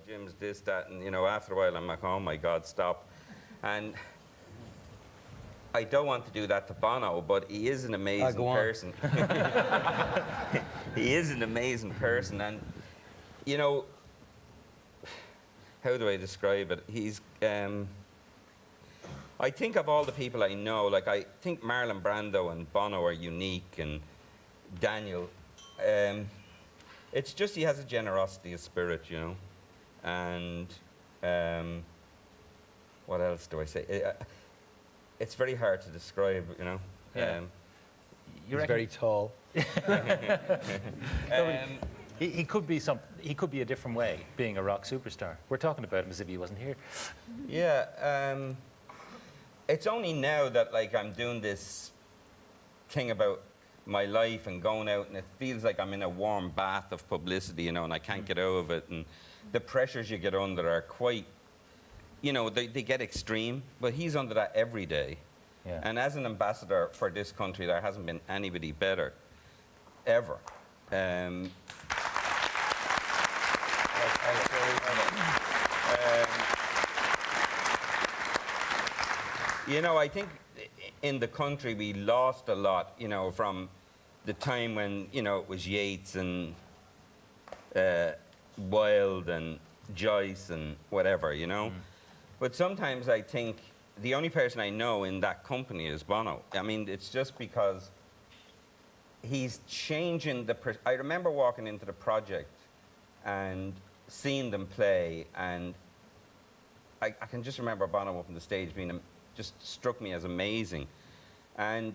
Jim's this, that, and, you know, after a while I'm like, oh my God, stop. And I don't want to do that to Bono, but he is an amazing person. He is an amazing person, and, you know, how do I describe it? He's, I think of all the people I know, like I think Marlon Brando and Bono are unique, and Daniel. It's just he has a generosity of spirit, you know, and what else do I say? It's very hard to describe, you know. Yeah. He's very tall. He could be he could be a different way, being a rock superstar. We're talking about him as if he wasn't here. Yeah. It's only now that, like, I'm doing this thing about my life and going out, and it feels like I'm in a warm bath of publicity, you know, and I can't get out of it, and the pressures you get under are quite, you know, they get extreme, but he's under that every day. Yeah. And as an ambassador for this country, there hasn't been anybody better, ever. You know, I think in the country we lost a lot, you know, from the time when, you know, it was Yeats and Wilde and Joyce and whatever, you know. But sometimes I think the only person I know in that company is Bono. I mean, it's just because he's changing the... I remember walking into the project and seeing them play, and I can just remember Bono up on the stage being... just struck me as amazing. And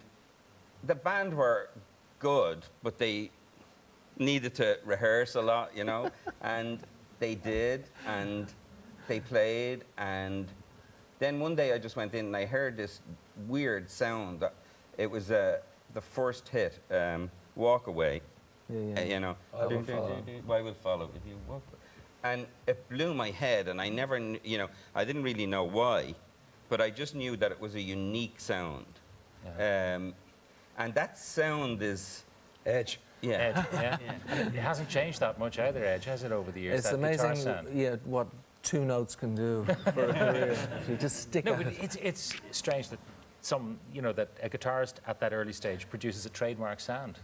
the band were good, but they needed to rehearse a lot, you know, and they did, and they played, and then one day I just went in and I heard this weird sound. It was the first hit, Walk Away, you know. Why Will Follow If You Walk Away. And it blew my head, and I never, you know, I didn't really know why, but I just knew that it was a unique sound. And that sound is... Edge. Yeah. Edge, yeah. It hasn't changed that much either, Edge, has it, over the years? It's that amazing, sound? yeah, what 2 notes can do for a career. If you just stick No, at but it. it's strange that you know, that a guitarist at that early stage produces a trademark sound.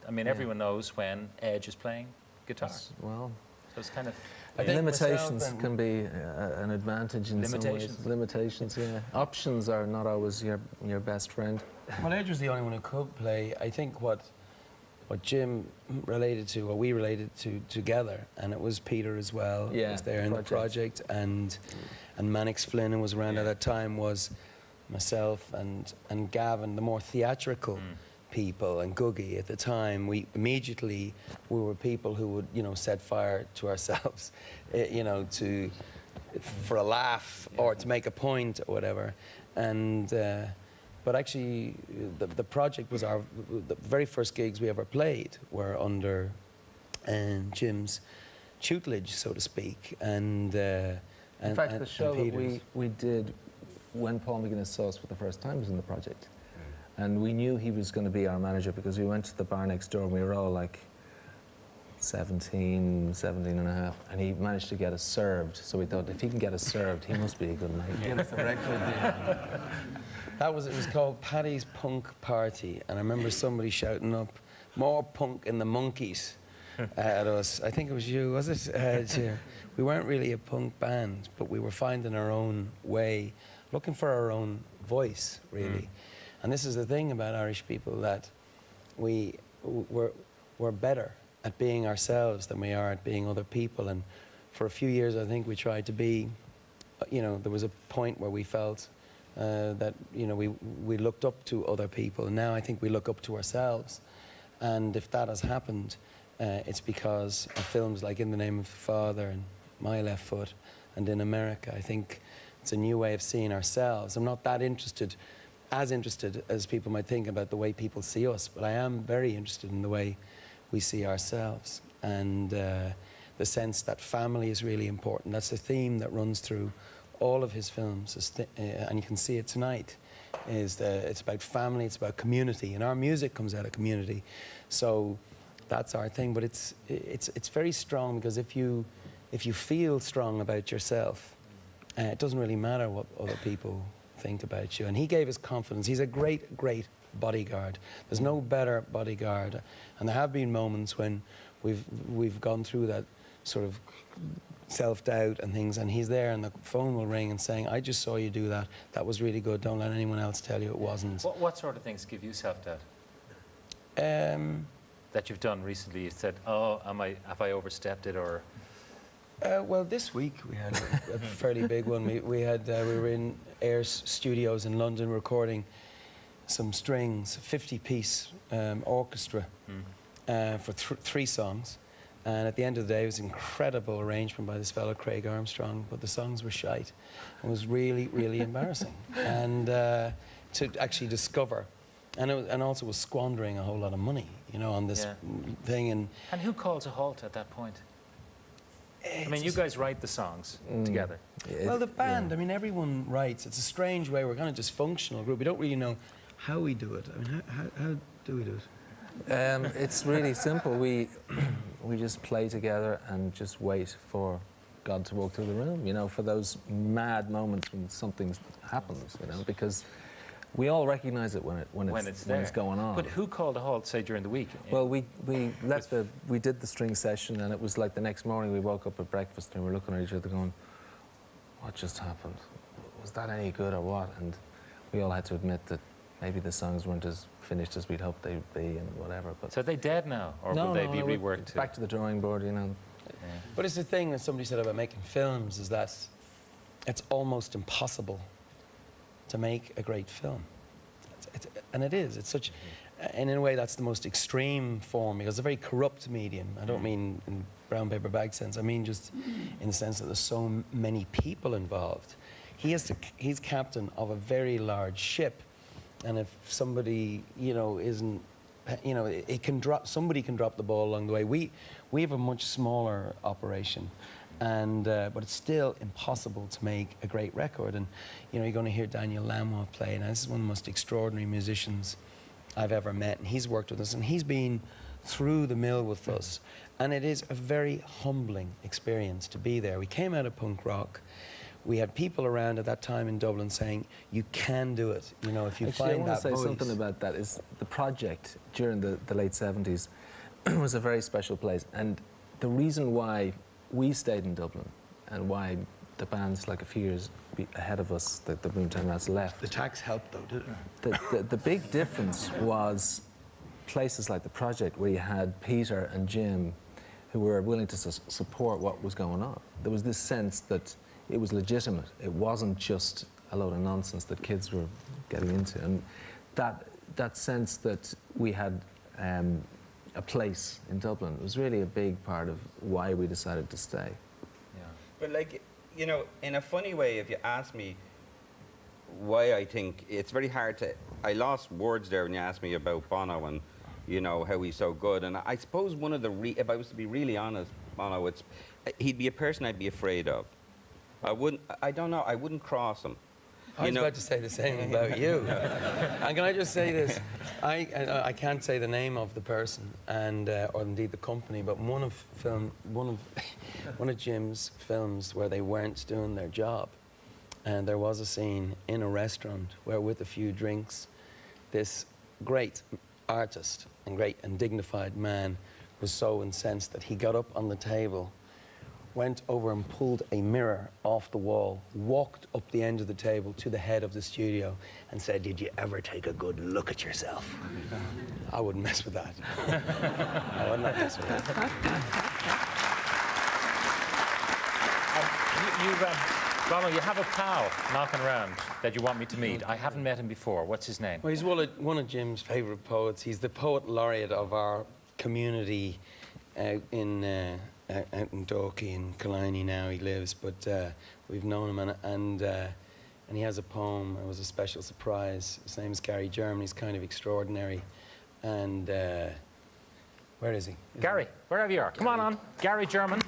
I mean, everyone knows when Edge is playing guitar. Well, so it's kind of... limitations can be an advantage in some ways. Limitations, yeah. Options are not always your best friend. Well, Edge was the only one who could play. I think what Jim related to, or we related to together, and it was Peter as well, was there in the project, and Mannix Flynn was around at that time, was myself and Gavin, the more theatrical people, and Googie at the time. We were people who would, you know, set fire to ourselves, you know, for a laugh or to make a point or whatever. And but actually, the project was the very first gigs we ever played were under Jim's tutelage, so to speak. And in fact, the show that we did when Paul McGuinness saw us for the first time was in the project. And we knew he was going to be our manager because we went to the bar next door and we were all like 17 and a half, and he managed to get us served. So we thought, if he can get us served, he must be a good night. Get us a record deal. It was called Paddy's Punk Party, and I remember somebody shouting up, "More punk in the monkeys," at us. I think it was you, was it? We weren't really a punk band, but we were finding our own way, looking for our own voice, really. And this is the thing about Irish people, that we're better at being ourselves than we are at being other people. And for a few years, I think we tried to be, you know, there was a point where we felt that, you know, we looked up to other people. And now I think we look up to ourselves. And if that has happened, it's because of films like In the Name of the Father and My Left Foot and In America. I think it's a new way of seeing ourselves. I'm not that as interested as people might think about the way people see us, but I am very interested in the way we see ourselves, and the sense that family is really important. That's a theme that runs through all of his films, and you can see it tonight. It's about family, it's about community, and our music comes out of community. So that's our thing, but it's very strong, because if you if you feel strong about yourself, it doesn't really matter what other people think about you. And he gave us confidence. He's a great, great bodyguard. There's no better bodyguard. And there have been moments when we've gone through that sort of self-doubt and things, and he's there and the phone will ring and saying, I just saw you do that. That was really good. Don't let anyone else tell you it wasn't. What sort of things give you self-doubt? That you've done recently? You said, oh, have I overstepped it, or? Well, this week we had a fairly big one. We were in Ayers Studios in London recording some strings, 50-piece orchestra for 3 songs. And at the end of the day, it was an incredible arrangement by this fellow, Craig Armstrong, but the songs were shite. It was really, really embarrassing. And to actually discover, and also was squandering a whole lot of money, you know, on this thing. And who calls a halt at that point? I mean, you guys write the songs together. Well, the band, I mean, everyone writes. It's a strange way. We're kind of dysfunctional group. We don't really know how we do it. I mean, how do we do it? It's really simple. We just play together and just wait for God to walk through the room, you know, for those mad moments when something happens, you know, because we all recognise it when it's going on. But who called a halt, say, during the week? Well, we did the string session, and it was like the next morning we woke up at breakfast and we were looking at each other going, what just happened? Was that any good or what? And we all had to admit that maybe the songs weren't as finished as we'd hoped they'd be and whatever. But so are they dead now, or will they be reworked? Back to the drawing board, you know. Yeah. But it's the thing that somebody said about making films is that it's almost impossible to make a great film. And it is. It's such, and in a way that's the most extreme form, because it's a very corrupt medium. I don't mean in brown paper bag sense. I mean just in the sense that there's so many people involved. He's captain of a very large ship. And if somebody, you know, isn't, you know, somebody can drop the ball along the way. We have a much smaller operation, and but it's still impossible to make a great record. And you know, you're going to hear Daniel Lanois play. Now, this is one of the most extraordinary musicians I've ever met, and he's worked with us, and he's been through the mill with us. And it is a very humbling experience to be there. We came out of punk rock. We had people around at that time in Dublin saying, you can do it, you know, if you find that voice. I want to say something about that. Is the project during the late 70s was a very special place. And the reason why we stayed in Dublin and why the bands like a few years ahead of us, the Boomtown Rats, left. The tax helped though, didn't it? The big difference was places like the project where you had Peter and Jim who were willing to support what was going on. There was this sense that it was legitimate. It wasn't just a load of nonsense that kids were getting into. And that sense that we had a place in Dublin was really a big part of why we decided to stay. Yeah. But like, you know, in a funny way, if you ask me why I think it's very hard to, I lost words there when you asked me about Bono and, you know, how he's so good. And I suppose one of the, if I was to be really honest, Bono, he'd be a person I'd be afraid of. I don't know, I wouldn't cross him. I was about to say the same about you. And can I just say this? I can't say the name of the person and or indeed the company, but one of Jim's films where they weren't doing their job, and there was a scene in a restaurant where, with a few drinks, this great artist and great and dignified man was so incensed that he got up on the table, went over and pulled a mirror off the wall, walked up the end of the table to the head of the studio and said, "Did you ever take a good look at yourself?" I wouldn't mess with that. I would not mess with that. Bono, you have a pal knocking around that you want me to meet. I haven't met him before. What's his name? Well, he's one of Jim's favourite poets. He's the poet laureate of our community out in Dalkey in Killiney now he lives, but we've known him, and he has a poem. It was a special surprise. His name is Gary German. He's kind of extraordinary. And where is he? Gary, wherever you are. Come on. Gary German.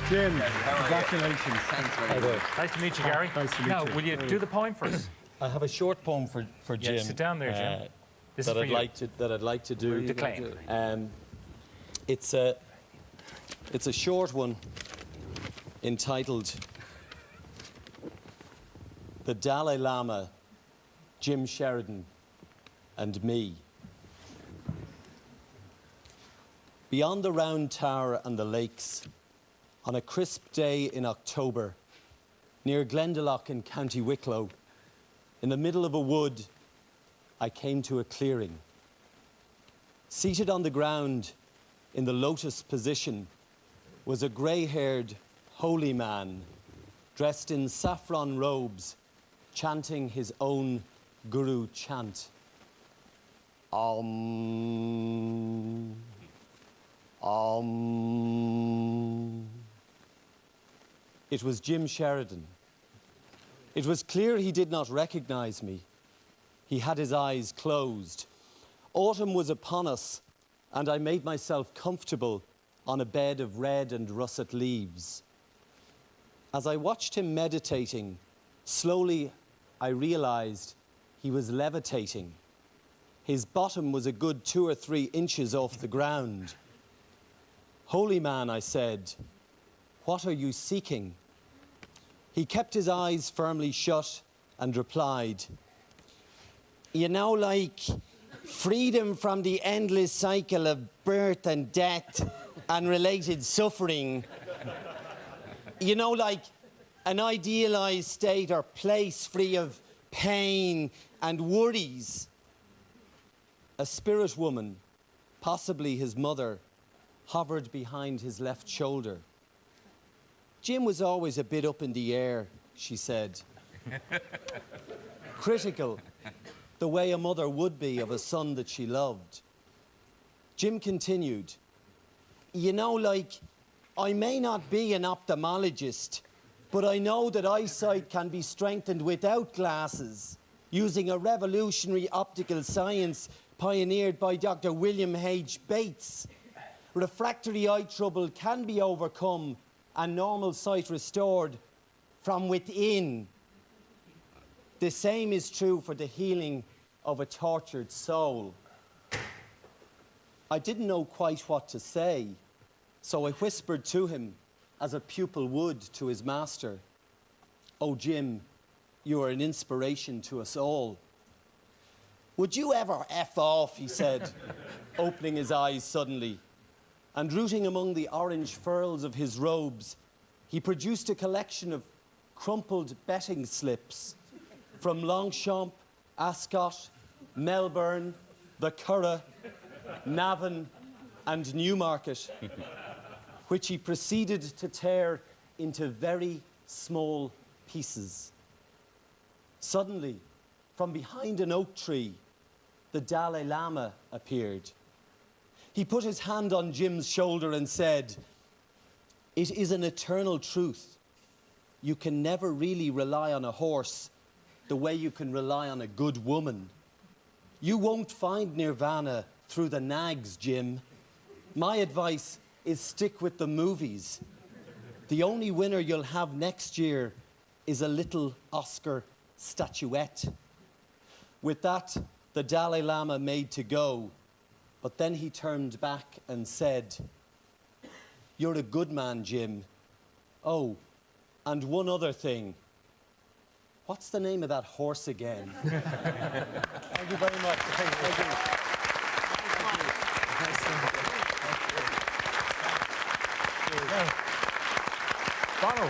Jim, congratulations. Thanks very much. Nice to meet you, Gary. Nice to meet you. Now, will you do the poem for us? I have a short poem for Jim. Yeah, sit down there, Jim. This that is for I'd you. like to do. To claim. It's a short one entitled "The Dalai Lama, Jim Sheridan, and Me." Beyond the Round Tower and the lakes, on a crisp day in October, near Glendalough in County Wicklow, in the middle of a wood, I came to a clearing. Seated on the ground in the lotus position was a grey-haired holy man dressed in saffron robes, chanting his own guru chant. Om. Om. It was Jim Sheridan. It was clear he did not recognize me. He had his eyes closed. Autumn was upon us, and I made myself comfortable on a bed of red and russet leaves. As I watched him meditating, slowly I realized he was levitating. His bottom was a good 2 or 3 inches off the ground. "Holy man," I said, "what are you seeking?" He kept his eyes firmly shut and replied, "You know, like freedom from the endless cycle of birth and death and related suffering. You know, like an idealized state or place free of pain and worries." A spirit woman, possibly his mother, hovered behind his left shoulder. "Jim was always a bit up in the air," she said. Critical, the way a mother would be of a son that she loved. Jim continued, "You know, like, I may not be an ophthalmologist, but I know that eyesight can be strengthened without glasses, using a revolutionary optical science pioneered by Dr. William H. Bates. Refractory eye trouble can be overcome and normal sight restored from within. The same is true for the healing of a tortured soul." I didn't know quite what to say, so I whispered to him, as a pupil would to his master, "Oh, Jim, you are an inspiration to us all." "Would you ever F off?" he said, opening his eyes suddenly. And rooting among the orange furls of his robes, he produced a collection of crumpled betting slips from Longchamp, Ascot, Melbourne, the Curragh, Navan, and Newmarket, which he proceeded to tear into very small pieces. Suddenly, from behind an oak tree, the Dalai Lama appeared. He put his hand on Jim's shoulder and said, "It is an eternal truth. You can never really rely on a horse the way you can rely on a good woman. You won't find nirvana through the nags, Jim. My advice is stick with the movies. The only winner you'll have next year is a little Oscar statuette." With that, the Dalai Lama made to go, but then he turned back and said, "You're a good man, Jim. Oh, and one other thing. What's the name of that horse again?" Thank you very much. Thank you. Bono,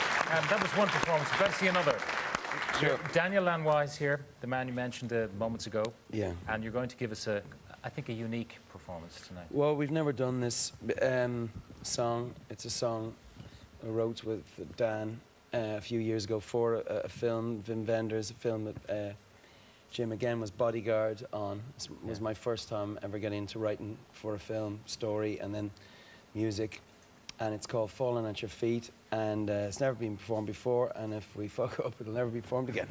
that was one performance. We've got to see another. Sure. Daniel Lanois is here, the man you mentioned moments ago. Yeah. And you're going to give us I think, a unique performance tonight. Well, we've never done this song. It's a song I wrote with Dan a few years ago for a film, Wim Wenders, a film that Jim again was bodyguard on. This was my first time ever getting into writing for a film story and then music. And it's called Falling at Your Feet, and it's never been performed before, and if we fuck up, it'll never be performed again.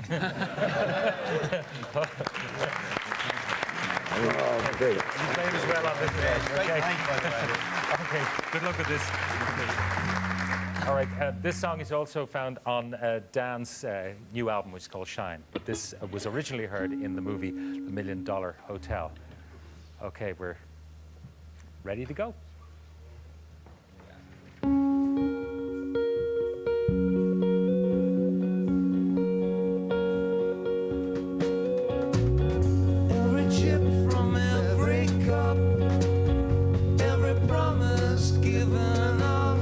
Oh, great. You played as well on this day. Okay. Okay, good luck with this. All right, this song is also found on Dan's new album, which is called Shine. But this was originally heard in the movie The $1 Million Hotel. Okay, we're ready to go. Every chip from every cup, every promise given up,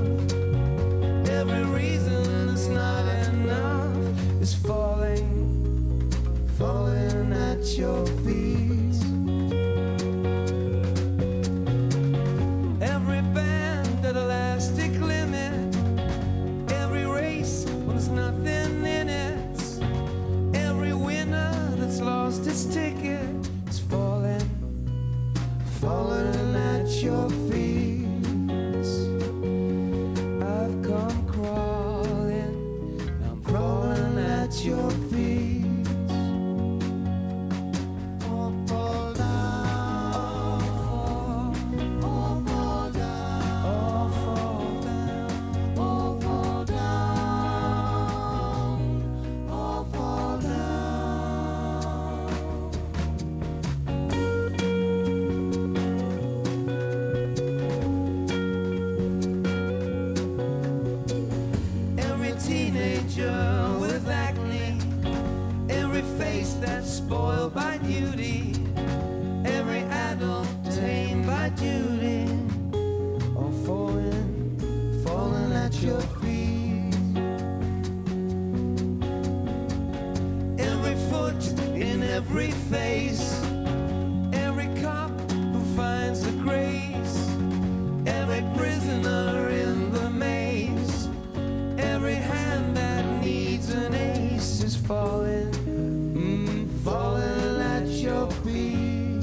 every reason it's not enough is falling, falling at your feet. Every band at elastic limit, every race when there's nothing in it, every winner that's lost its ticket is falling, falling at your feet. I've come crawling, I'm crawling at your feet. All fall down, all fall down, all fall down, all fall down, all fall down. Every teenager with acne, every face that's spoiled by beauty, every adult tamed by duty, all falling, falling at your feet. Every foot in every face, every cop who finds the grace, every prisoner in the maze, every hand that needs an ace is falling, falling at your feet.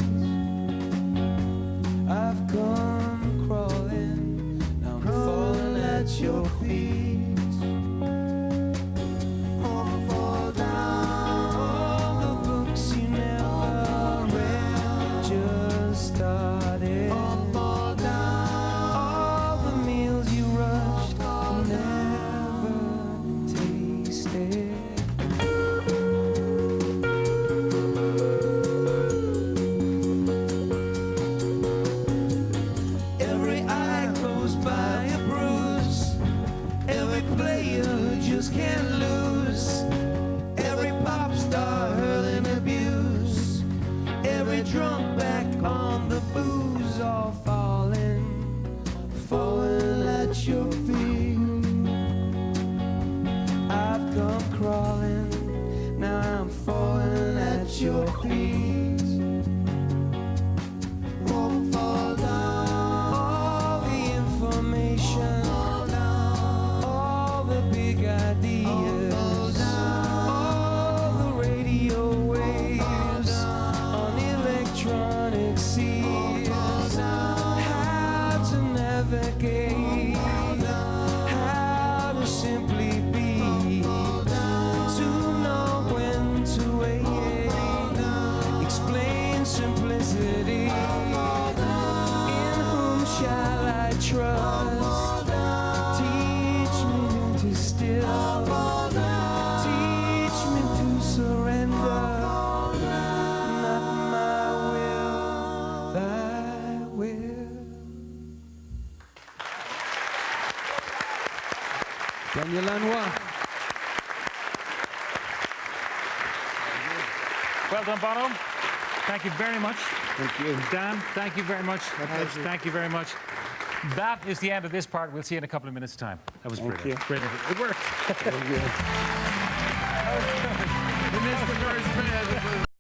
I've come crawling, now I'm falling at your feet. All fall down, all the books you never read, just started. All fall down, all the meals you rushed, never tasted. Every eye closed by a bruise, every player who just can't lose, every pop star hurling abuse, every drunk back on the booze, all falling, falling at your feet. I've come crawling, now I'm falling at your feet. All fall down, all the information, all the big ideas, all the radio waves on electronic seas. How to navigate, how to simply be, to know when to wait, explain simplicity. In whom shall I trust? Teach me to still, teach me to surrender. Not my will, thy will. Daniel Lanois. Well done, Bono. Thank you very much. Thank you. Dan, thank you very much. Thank you very much. That is the end of this part. We'll see you in a couple of minutes' time. That was Thank brilliant. you. Brilliant. It worked. Very good. We missed the first bit.